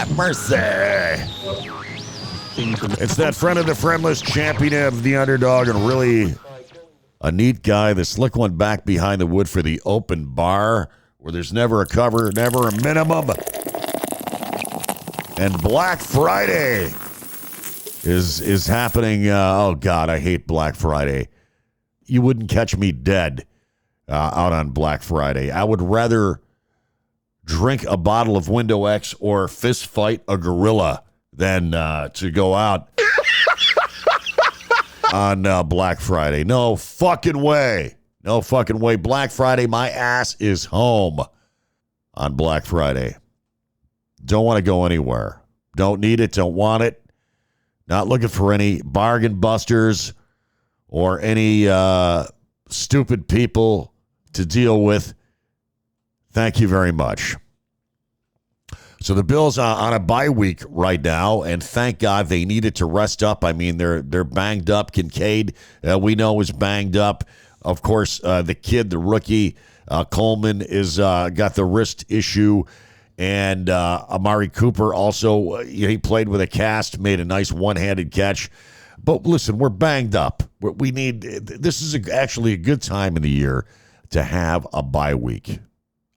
have mercy. It's that friend of the friendless, champion of the underdog, and really a neat guy. The slick one back behind the wood for the open bar, where there's never a cover, never a minimum. And Black Friday is happening. Oh, God, I hate Black Friday. You wouldn't catch me dead out on Black Friday. I would rather drink a bottle of Window X or fist fight a gorilla than to go out on Black Friday. No fucking way. No fucking way. Black Friday, my ass is home on Black Friday. Don't want to go anywhere. Don't need it. Don't want it. Not looking for any bargain busters or any stupid people to deal with. Thank you very much. So the Bills are on a bye week right now, and thank God they needed to rest up. I mean, they're banged up. Kincaid, we know, is banged up. Of course, the kid, the rookie, Coleman, is got the wrist issue. And Amari Cooper also, he played with a cast, made a nice one-handed catch. But listen, we're banged up. This is actually a good time in the year to have a bye week.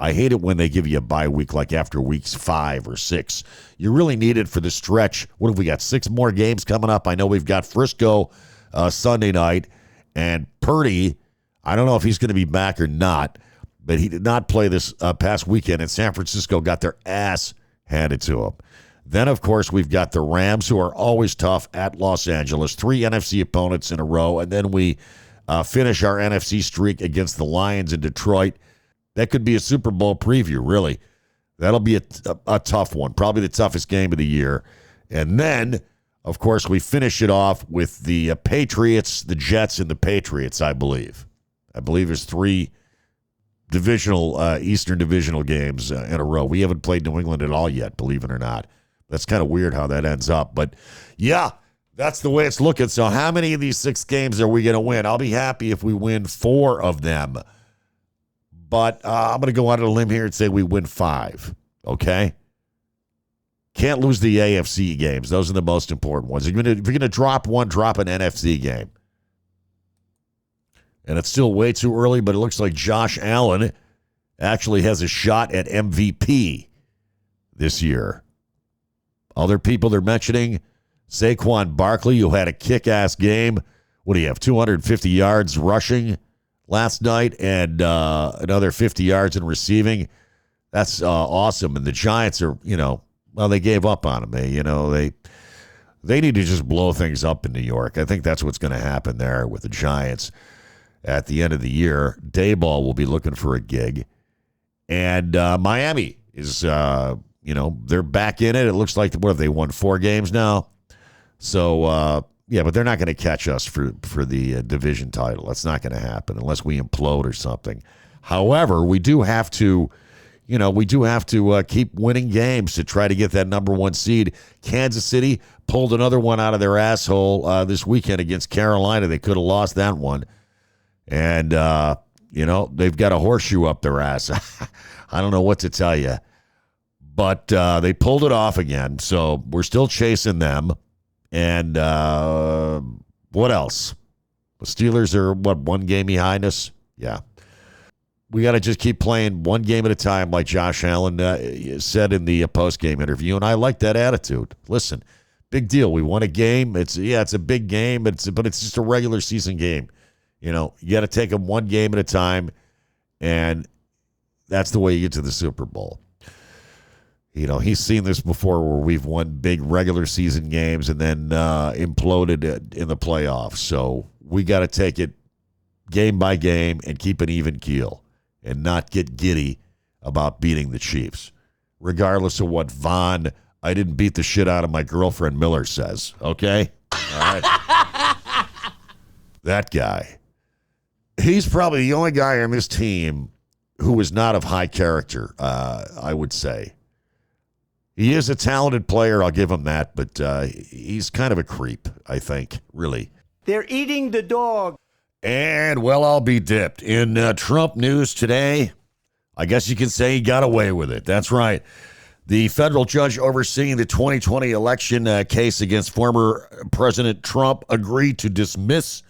I hate it when they give you a bye week like after weeks 5 or 6. You really need it for the stretch. What have we got? 6 more games coming up. I know we've got Frisco Sunday night, and Purdy, I don't know if he's going to be back or not, but he did not play this past weekend, and San Francisco got their ass handed to him. Then, of course, we've got the Rams, who are always tough at Los Angeles. 3 NFC opponents in a row, and then we finish our NFC streak against the Lions in Detroit. That could be a Super Bowl preview, really. That'll be a tough one, probably the toughest game of the year. And then, of course, we finish it off with the Patriots, the Jets, and the Patriots, I believe. I believe there's 3 Eastern divisional games in a row. We haven't played New England at all yet, believe it or not. That's kind of weird how that ends up. But, yeah, that's the way it's looking. So how many of these 6 games are we going to win? I'll be happy if we win 4 of them. But I'm going to go out on a limb here and say we win 5, okay? Can't lose the AFC games. Those are the most important ones. If you're going to drop one, drop an NFC game. And it's still way too early, but it looks like Josh Allen actually has a shot at MVP this year. Other people they're mentioning, Saquon Barkley, who had a kick-ass game. What do you have, 250 yards rushing last night and another 50 yards in receiving? That's awesome. And the Giants are, they gave up on him. They need to just blow things up in New York. I think that's what's going to happen there with the Giants at the end of the year. Daboll will be looking for a gig. And Miami is, they're back in it. It looks like, what have they won, 4 games now? So, yeah, but they're not going to catch us for the division title. That's not going to happen unless we implode or something. However, we do have to, keep winning games to try to get that number 1 seed. Kansas City pulled another one out of their asshole this weekend against Carolina. They could have lost that one. And, they've got a horseshoe up their ass. I don't know what to tell you. But they pulled it off again, so we're still chasing them. And what else? The Steelers are, 1 game behind us? Yeah. We got to just keep playing 1 game at a time, like Josh Allen said in the post-game interview, and I like that attitude. Listen, big deal. We won a game. It's a big game, but it's just a regular season game. You got to take them 1 game at a time, and that's the way you get to the Super Bowl. He's seen this before where we've won big regular season games and then imploded in the playoffs. So we got to take it game by game and keep an even keel and not get giddy about beating the Chiefs, regardless of what I didn't beat the shit out of my girlfriend Miller says. Okay? All right. That guy. He's probably the only guy on this team who is not of high character, I would say. He is a talented player, I'll give him that, but he's kind of a creep, I think, really. They're eating the dog. And, well, I'll be dipped. In Trump news today, I guess you can say he got away with it. That's right. The federal judge overseeing the 2020 election case against former President Trump agreed to dismiss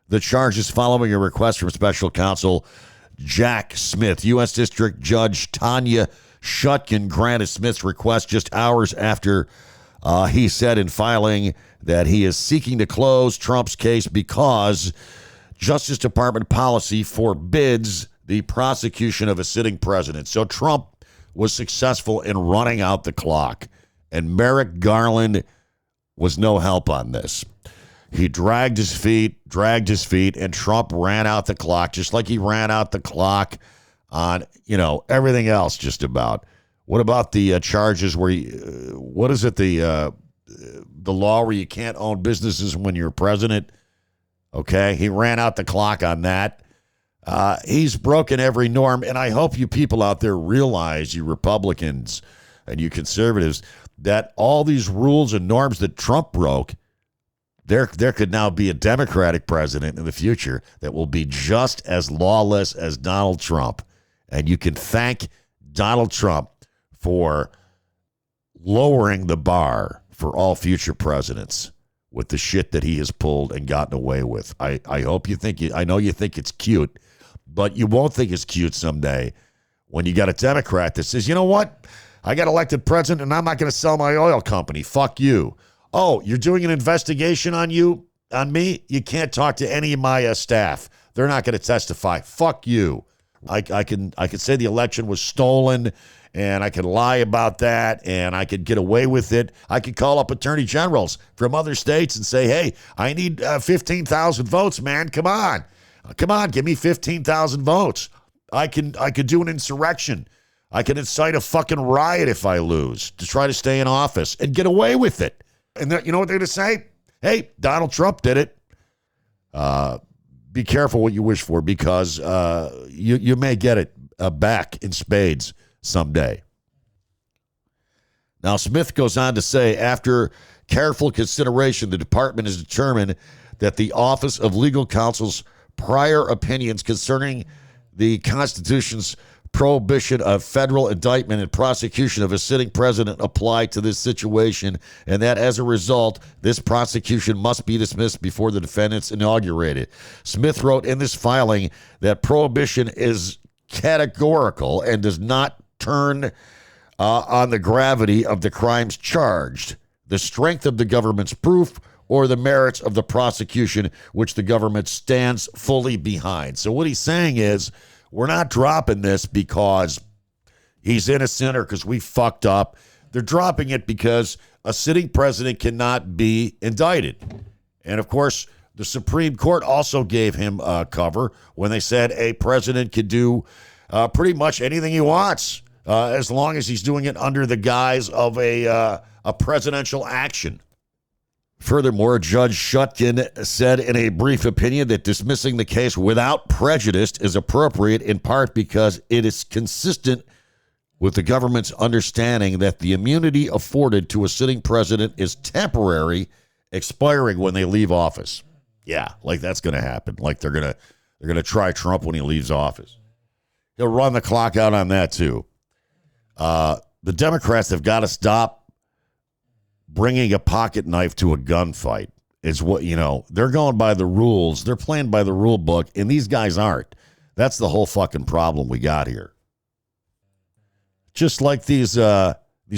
the charges following a request from special counsel Jack Smith. U.S. District Judge Tanya Shutkin granted Smith's request just hours after he said in filing that he is seeking to close Trump's case because Justice Department policy forbids the prosecution of a sitting president. So Trump was successful in running out the clock, and Merrick Garland was no help on this. He dragged his feet, and Trump ran out the clock, just like he ran out the clock on, everything else just about. What about the charges where what is it, the law where you can't own businesses when you're president? Okay, he ran out the clock on that. He's broken every norm, and I hope you people out there realize, you Republicans and you conservatives, that all these rules and norms that Trump broke, there could now be a Democratic president in the future that will be just as lawless as Donald Trump. And you can thank Donald Trump for lowering the bar for all future presidents with the shit that he has pulled and gotten away with. I hope you think, I know you think it's cute, but you won't think it's cute someday when you got a Democrat that says, you know what? I got elected president and I'm not going to sell my oil company. Fuck you. Oh, you're doing an investigation on me? You can't talk to any of my staff. They're not going to testify. Fuck you. I can say the election was stolen, and I could lie about that, and I could get away with it. I could call up attorney generals from other states and say, hey, I need 15,000 votes, man. Come on, give me 15,000 votes. I could do an insurrection. I can incite a fucking riot if I lose to try to stay in office and get away with it. And you know what they're going to say? Hey, Donald Trump did it. Be careful what you wish for, because you may get it back in spades someday. Now, Smith goes on to say, after careful consideration, the department has determined that the Office of Legal Counsel's prior opinions concerning the Constitution's prohibition of federal indictment and prosecution of a sitting president apply to this situation, and that as a result, this prosecution must be dismissed before the defendant's inaugurated. Smith wrote in this filing that prohibition is categorical and does not turn on the gravity of the crimes charged, the strength of the government's proof, or the merits of the prosecution, which the government stands fully behind. So what he's saying is, we're not dropping this because he's innocent or because we fucked up. They're dropping it because a sitting president cannot be indicted. And, of course, the Supreme Court also gave him cover when they said a president could do pretty much anything he wants as long as he's doing it under the guise of a presidential action. Furthermore, Judge Shutkin said in a brief opinion that dismissing the case without prejudice is appropriate, in part because it is consistent with the government's understanding that the immunity afforded to a sitting president is temporary, expiring when they leave office. Yeah, like that's going to happen. Like they're going to try Trump when he leaves office. He'll run the clock out on that too. The Democrats have got to stop bringing a pocket knife to a gunfight. Is what, they're going by the rules. They're playing by the rule book, and these guys aren't. That's the whole fucking problem we got here. Just like these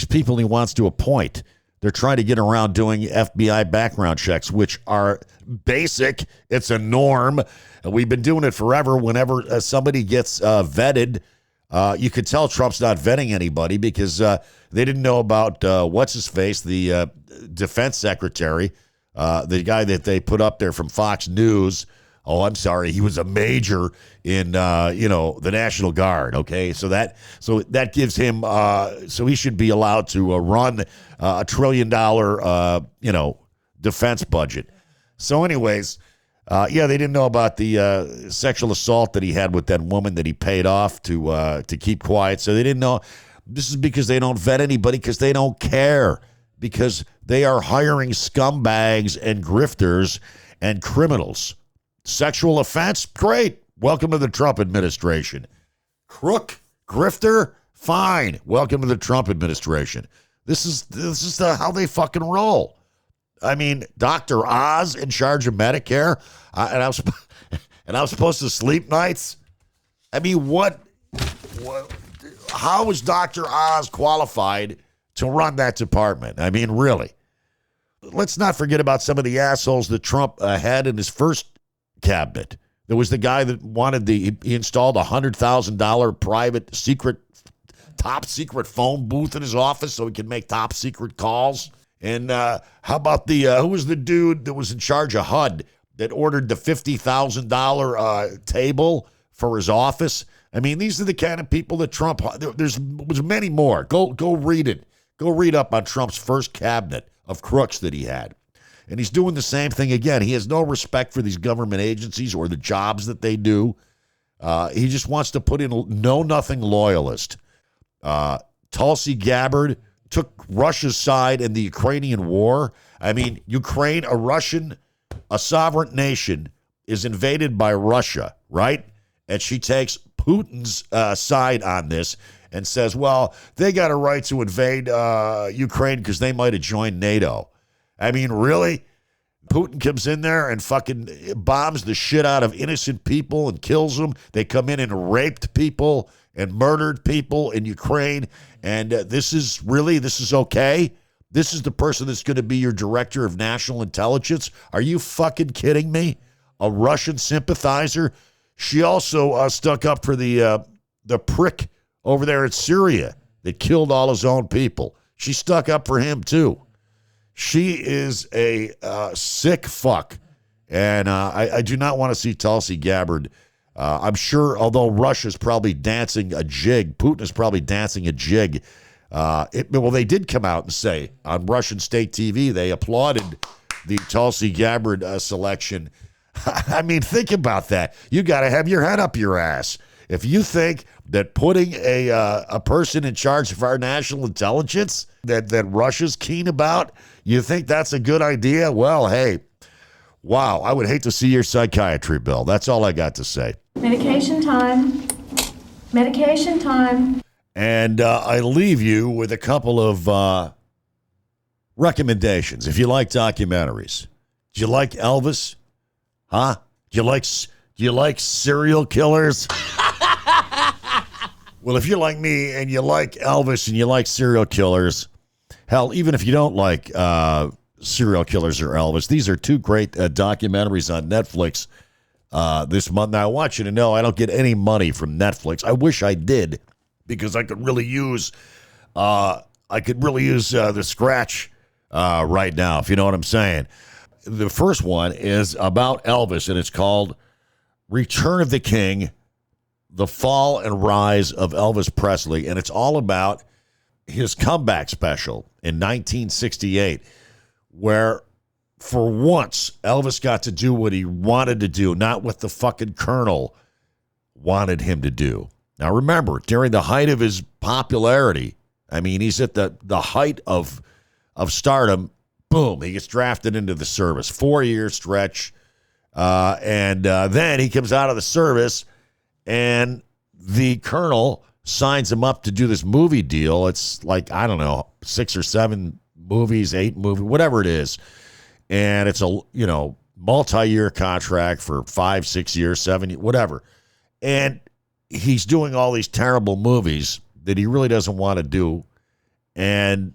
people he wants to appoint. They're trying to get around doing FBI background checks, which are basic. It's a norm. And we've been doing it forever. Whenever somebody gets vetted, you could tell Trump's not vetting anybody because they didn't know about what's-his-face, the defense secretary, the guy that they put up there from Fox News. Oh, I'm sorry. He was a major in, the National Guard. Okay, so that gives him, so he should be allowed to run a $1 trillion, defense budget. So anyways, they didn't know about the sexual assault that he had with that woman that he paid off to keep quiet. So they didn't know. This is because they don't vet anybody, because they don't care, because they are hiring scumbags and grifters and criminals. Sexual offense? Great. Welcome to the Trump administration. Crook, grifter, Fine. Welcome to the Trump administration. This is how they fucking roll. I mean, Dr. Oz in charge of Medicare, and I was supposed to sleep nights. I mean, what? How is Dr. Oz qualified to run that department? I mean, really. Let's not forget about some of the assholes that Trump had in his first cabinet. There was the guy that he installed a $100,000 private secret, top secret phone booth in his office so he could make top secret calls. And how about who was the dude that was in charge of HUD that ordered the $50,000 table for his office? I mean, these are the kind of people that Trump, there's many more. Go read it. Go read up on Trump's first cabinet of crooks that he had. And he's doing the same thing again. He has no respect for these government agencies or the jobs that they do. He just wants to put in know-nothing loyalist. Tulsi Gabbard took Russia's side in the Ukrainian war. I mean, Ukraine, a sovereign nation, is invaded by Russia, right? And she takes Putin's side on this and says, well, they got a right to invade Ukraine because they might have joined NATO. I mean, really? Putin comes in there and fucking bombs the shit out of innocent people and kills them. They come in and raped people and murdered people in Ukraine. And this is okay? This is the person that's going to be your director of national intelligence? Are you fucking kidding me? A Russian sympathizer? She also stuck up for the prick over there in Syria that killed all his own people. She stuck up for him, too. She is a sick fuck. And I do not want to see Tulsi Gabbard. I'm sure, although Russia's probably dancing a jig, Putin is probably dancing a jig. They did come out and say on Russian state TV, they applauded the Tulsi Gabbard selection. I mean, think about that. You got to have your head up your ass. If you think that putting a person in charge of our national intelligence that Russia's keen about, you think that's a good idea? Well, hey, wow, I would hate to see your psychiatry bill. That's all I got to say. Medication time. Medication time. And I leave you with a couple of recommendations. If you like documentaries, do you like Elvis? Huh? Do you like serial killers? Well, if you're like me and you like Elvis and you like serial killers, hell, even if you don't like serial killers or Elvis, these are two great documentaries on Netflix this month. Now, I want you to know I don't get any money from Netflix. I wish I did, because I could really use the scratch right now, if you know what I'm saying. The first one is about Elvis, and it's called Return of the King, The Fall and Rise of Elvis Presley, and it's all about his comeback special in 1968, where for once Elvis got to do what he wanted to do, not what the fucking Colonel wanted him to do. Now remember, during the height of his popularity, I mean, he's at the height of stardom, boom, he gets drafted into the service, 4-year stretch, and then he comes out of the service, and the Colonel signs him up to do this movie deal. It's like, I don't know, 6 or 7 movies, 8 movies, whatever it is. And it's a, multi-year contract for 5, 6 years, 7 years, whatever. And he's doing all these terrible movies that he really doesn't want to do. And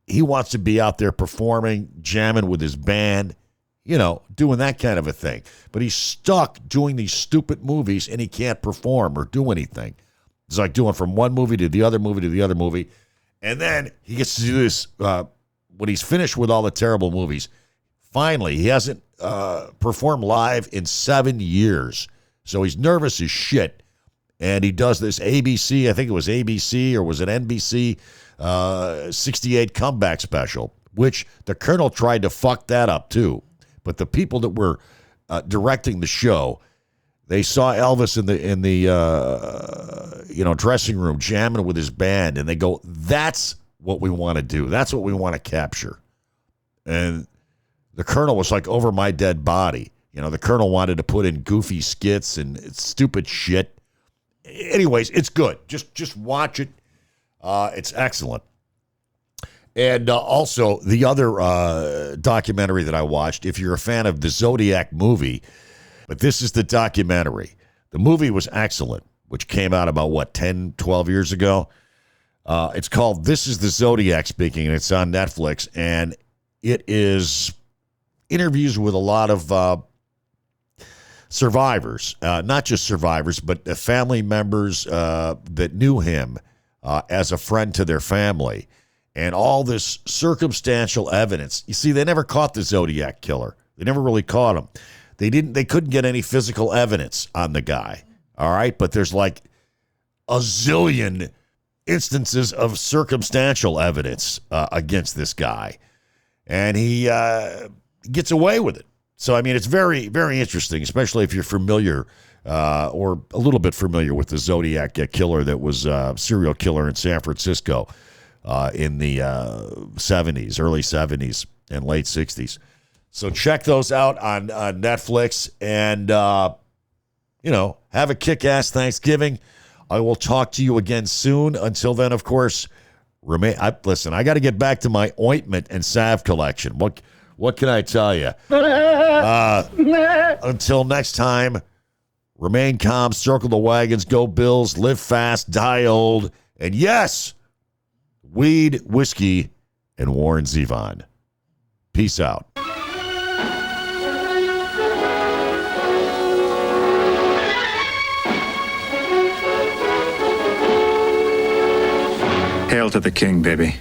he wants to be out there performing, jamming with his band, doing that kind of a thing. But he's stuck doing these stupid movies, and he can't perform or do anything. It's like doing from one movie to the other movie to the other movie. And then he gets to do this, when he's finished with all the terrible movies, finally, he hasn't performed live in 7 years. So he's nervous as shit. And he does this ABC, I think it was ABC or was it NBC, 68 comeback special, which the Colonel tried to fuck that up too. But the people that were directing the show, they saw Elvis in the dressing room jamming with his band, and they go, "That's what we want to do. That's what we want to capture." And the Colonel was like, "Over my dead body." The Colonel wanted to put in goofy skits and stupid shit. Anyways, it's good. Just watch it. It's excellent. And also, the other documentary that I watched, if you're a fan of the Zodiac movie, but this is the documentary. The movie was excellent, which came out about, 10, 12 years ago? It's called This is the Zodiac Speaking, and it's on Netflix. And it is interviews with a lot of survivors, not just survivors, but family members that knew him as a friend to their family. And all this circumstantial evidence. You see, they never caught the Zodiac killer. They never really caught him. They couldn't get any physical evidence on the guy. All right. But there's like a zillion instances of circumstantial evidence against this guy. And he gets away with it. So, I mean, it's very, very interesting, especially if you're familiar or a little bit familiar with the Zodiac killer that was a serial killer in San Francisco in the 70s, early 70s and late 60s. So check those out on Netflix and, have a kick-ass Thanksgiving. I will talk to you again soon. Until then, of course, listen, I got to get back to my ointment and salve collection. What can I tell you? Until next time, remain calm, circle the wagons, go Bills, live fast, die old, and yes, weed, whiskey, and Warren Zevon. Peace out. Hail to the king, baby.